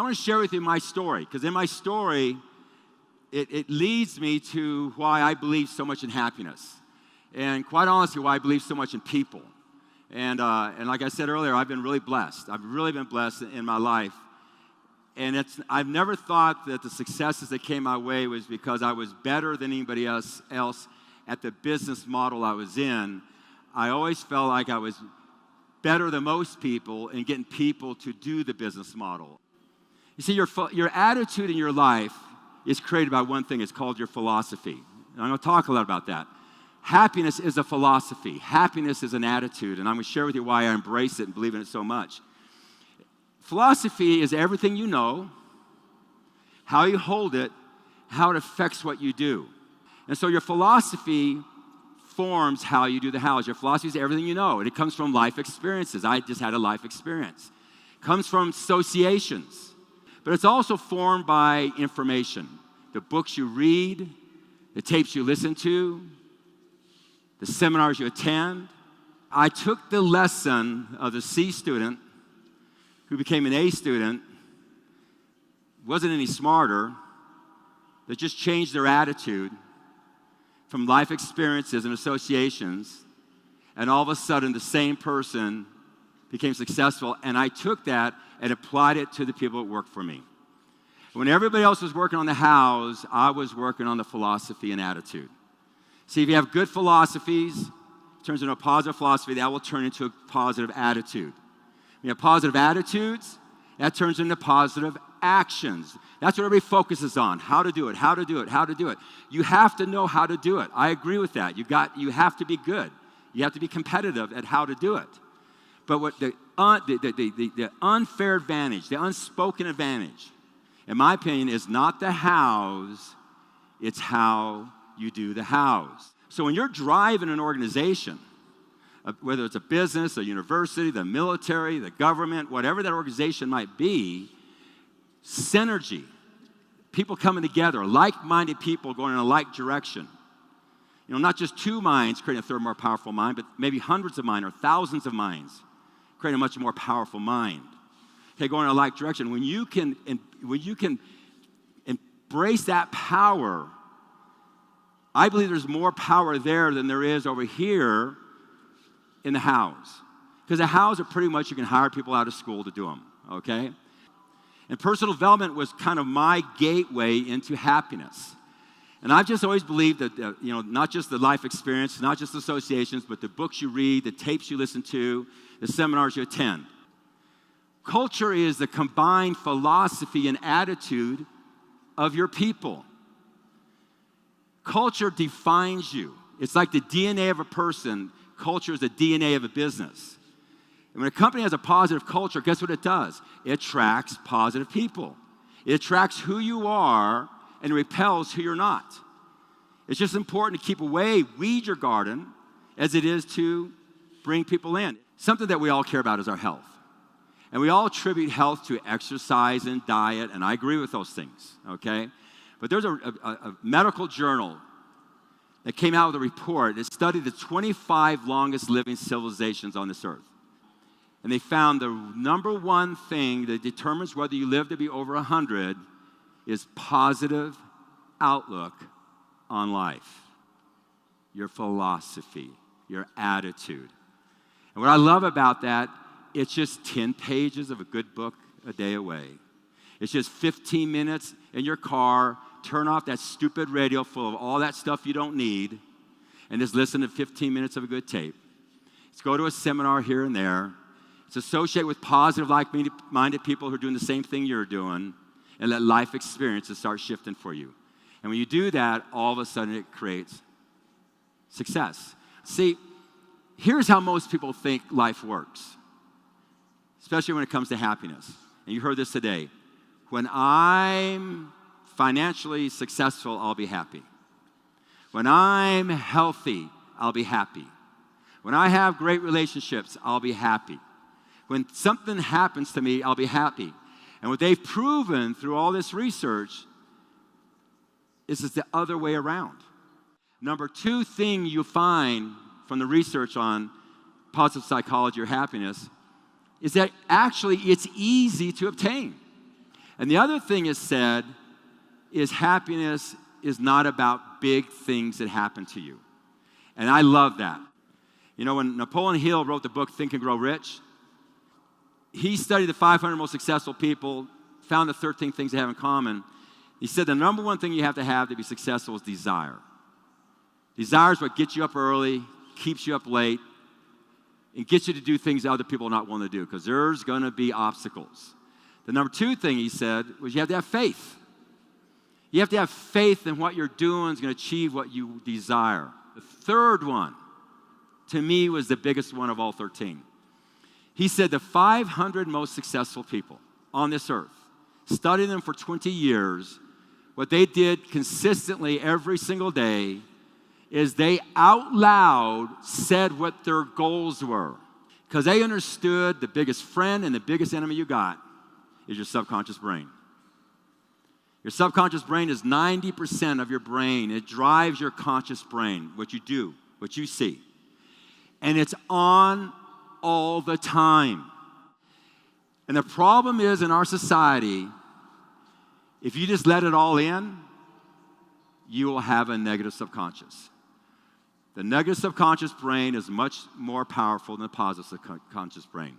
want to share with you my story, because in my story, it leads me to why I believe so much in happiness. And quite honestly, why I believe so much in people. And like I said earlier, I've been really blessed. I've really been blessed in my life. And I've never thought that the successes that came my way was because I was better than anybody else at the business model I was in. I always felt like I was better than most people in getting people to do the business model. You see, your attitude in your life is created by one thing. It's called your philosophy. And I'm going to talk a lot about that. Happiness is a philosophy. Happiness is an attitude. And I'm going to share with you why I embrace it and believe in it so much. Philosophy is everything you know, how you hold it, how it affects what you do. And so your philosophy forms how you do the hows. Your philosophy is everything you know, and it comes from life experiences. I just had a life experience. It comes from associations. But it's also formed by information. The books you read, the tapes you listen to, the seminars you attend. I took the lesson of the C student who became an A student, wasn't any smarter, that just changed their attitude from life experiences and associations, and all of a sudden the same person became successful, and I took that and applied it to the people that worked for me. When everybody else was working on the hows, I was working on the philosophy and attitude. See, if you have good philosophies, it turns into a positive philosophy, that will turn into a positive attitude. When you have positive attitudes, that turns into positive actions. That's what everybody focuses on, how to do it, how to do it, how to do it. You have to know how to do it. I agree with that. You have to be good. You have to be competitive at how to do it. But what the unfair advantage, the unspoken advantage, in my opinion, is not the hows, it's how you do the hows. So when you're driving an organization, whether it's a business, a university, the military, the government, whatever that organization might be, synergy, people coming together, like-minded people going in a like direction. You know, not just two minds creating a third more powerful mind, but maybe hundreds of minds or thousands of minds creating a much more powerful mind. Okay, going in a like direction. When you can embrace that power, I believe there's more power there than there is over here in the hows. Because the hows are pretty much you can hire people out of school to do them, okay? And personal development was kind of my gateway into happiness. And I've just always believed that, not just the life experience, not just associations, but the books you read, the tapes you listen to, the seminars you attend. Culture is the combined philosophy and attitude of your people. Culture defines you. It's like the DNA of a person. Culture is the DNA of a business. And when a company has a positive culture, guess what it does? It attracts positive people. It attracts who you are and repels who you're not. It's just important to keep away, weed your garden, as it is to bring people in. Something that we all care about is our health. And we all attribute health to exercise and diet, and I agree with those things, okay? But there's a medical journal that came out with a report that studied the 25 longest living civilizations on this earth. And they found the number one thing that determines whether you live to be over 100 is positive outlook on life, your philosophy, your attitude. And what I love about that, it's just 10 pages of a good book a day away. It's just 15 minutes in your car. Turn off that stupid radio full of all that stuff you don't need and just listen to 15 minutes of a good tape. Let's go to a seminar here and there. Let's associate with positive, like-minded people who are doing the same thing you're doing and let life experiences start shifting for you. And when you do that, all of a sudden it creates success. See, here's how most people think life works, especially when it comes to happiness. And you heard this today. When I'm financially successful, I'll be happy. When I'm healthy, I'll be happy. When I have great relationships, I'll be happy. When something happens to me, I'll be happy. And what they've proven through all this research is it's the other way around. Number two thing you find from the research on positive psychology or happiness is that actually it's easy to obtain. And the other thing is said is happiness is not about big things that happen to you. And I love that. You know, when Napoleon Hill wrote the book Think and Grow Rich, he studied the 500 most successful people, found the 13 things they have in common. He said the number one thing you have to be successful is desire. Desire is what gets you up early, keeps you up late, and gets you to do things that other people not want to do, because there's going to be obstacles. The number two thing he said was you have to have faith. You have to have faith in what you're doing is going to achieve what you desire. The third one, to me, was the biggest one of all 13. He said the 500 most successful people on this earth, studying them for 20 years, what they did consistently every single day is they out loud said what their goals were. Because they understood the biggest friend and the biggest enemy you got is your subconscious brain. Your subconscious brain is 90% of your brain. It drives your conscious brain, what you do, what you see. And it's on all the time. And the problem is in our society, if you just let it all in, you will have a negative subconscious. The negative subconscious brain is much more powerful than the positive subconscious brain.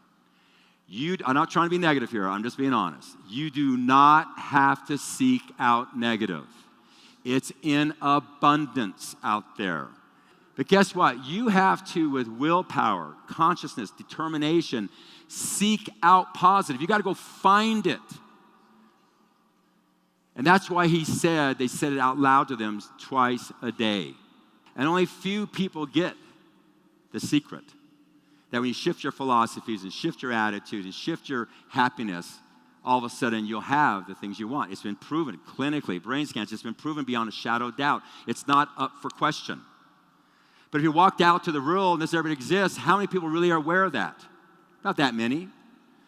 I'm not trying to be negative here, I'm just being honest. You do not have to seek out negative. It's in abundance out there. But guess what? You have to, with willpower, consciousness, determination, seek out positive. You got to go find it. And that's why they said it out loud to them twice a day. And only few people get the secret. That when you shift your philosophies and shift your attitude and shift your happiness, all of a sudden you'll have the things you want. It's been proven clinically, brain scans, it's been proven beyond a shadow of doubt. It's not up for question. But if you walked out to the world and this ever exists, how many people really are aware of that? Not that many.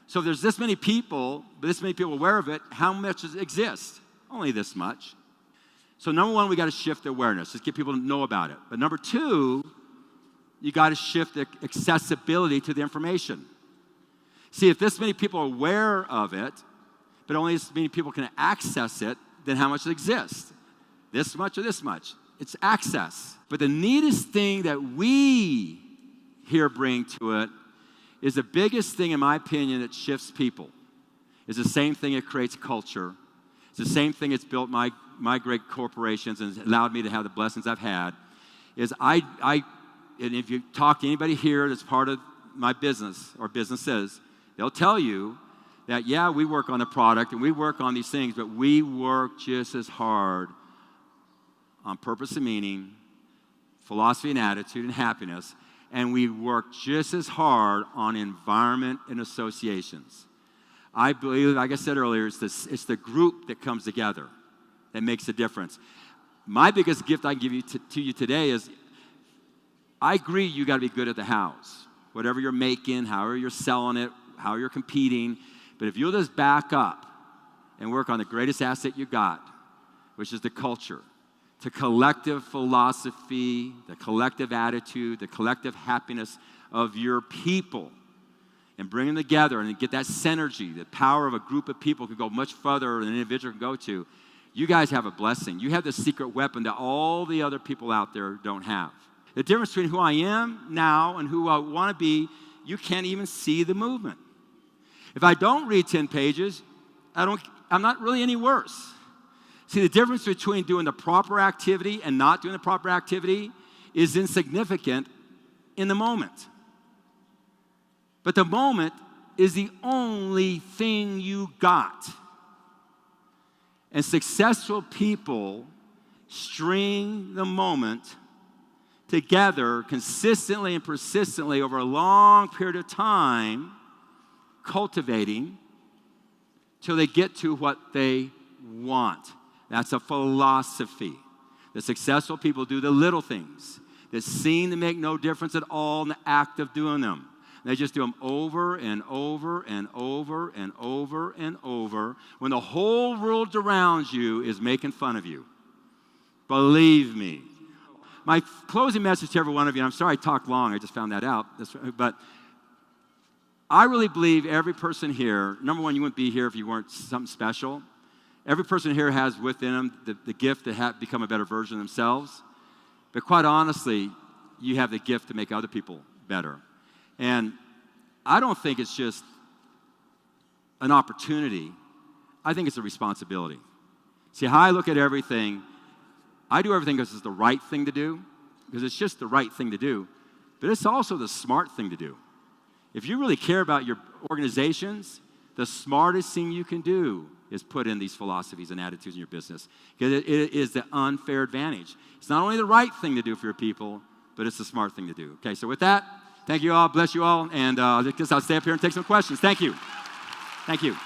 So if there's this many people, but this many people aware of it, how much does it exist? Only this much. So number one, we got to shift the awareness. Just get people to know about it. But number two, you got to shift the accessibility to the information. See, if this many people are aware of it, but only this many people can access it, then how much it exists? This much or this much? It's access. But the neatest thing that we here bring to it is the biggest thing, in my opinion, that shifts people. Is the same thing that creates culture. It's the same thing that's built my great corporations and allowed me to have the blessings I've had. Is and if you talk to anybody here that's part of my business or businesses, they'll tell you that, yeah, we work on the product and we work on these things, but we work just as hard on purpose and meaning, philosophy and attitude and happiness, and we work just as hard on environment and associations. I believe, like I said earlier, it's the group that comes together that makes a difference. My biggest gift I can give you to you today is, I agree you got to be good at the house. Whatever you're making, however you're selling it, how you're competing. But if you'll just back up and work on the greatest asset you got, which is the culture, the collective philosophy, the collective attitude, the collective happiness of your people, and bring them together and get that synergy, the power of a group of people could go much further than an individual can go to. You guys have a blessing. You have the secret weapon that all the other people out there don't have. The difference between who I am now and who I want to be, you can't even see the movement. If I don't read 10 pages, I'm not really any worse. See, the difference between doing the proper activity and not doing the proper activity is insignificant in the moment. But the moment is the only thing you got. And successful people string the moment together consistently and persistently over a long period of time, cultivating till they get to what they want. That's a philosophy. The successful people do the little things that seem to make no difference at all in the act of doing them. They just do them over and over and over and over and over when the whole world around you is making fun of you. Believe me. My closing message to every one of you, and I'm sorry I talked long, I just found that out, but I really believe every person here, number one, you wouldn't be here if you weren't something special. Every person here has within them the gift to become a better version of themselves. But quite honestly, you have the gift to make other people better. And I don't think it's just an opportunity. I think it's a responsibility. See, how I look at everything, I do everything because it's the right thing to do, because it's just the right thing to do, but it's also the smart thing to do. If you really care about your organizations, the smartest thing you can do is put in these philosophies and attitudes in your business, because it is the unfair advantage. It's not only the right thing to do for your people, but it's the smart thing to do. Okay, so with that, thank you all, bless you all, and I guess I'll stay up here and take some questions. Thank you. Thank you.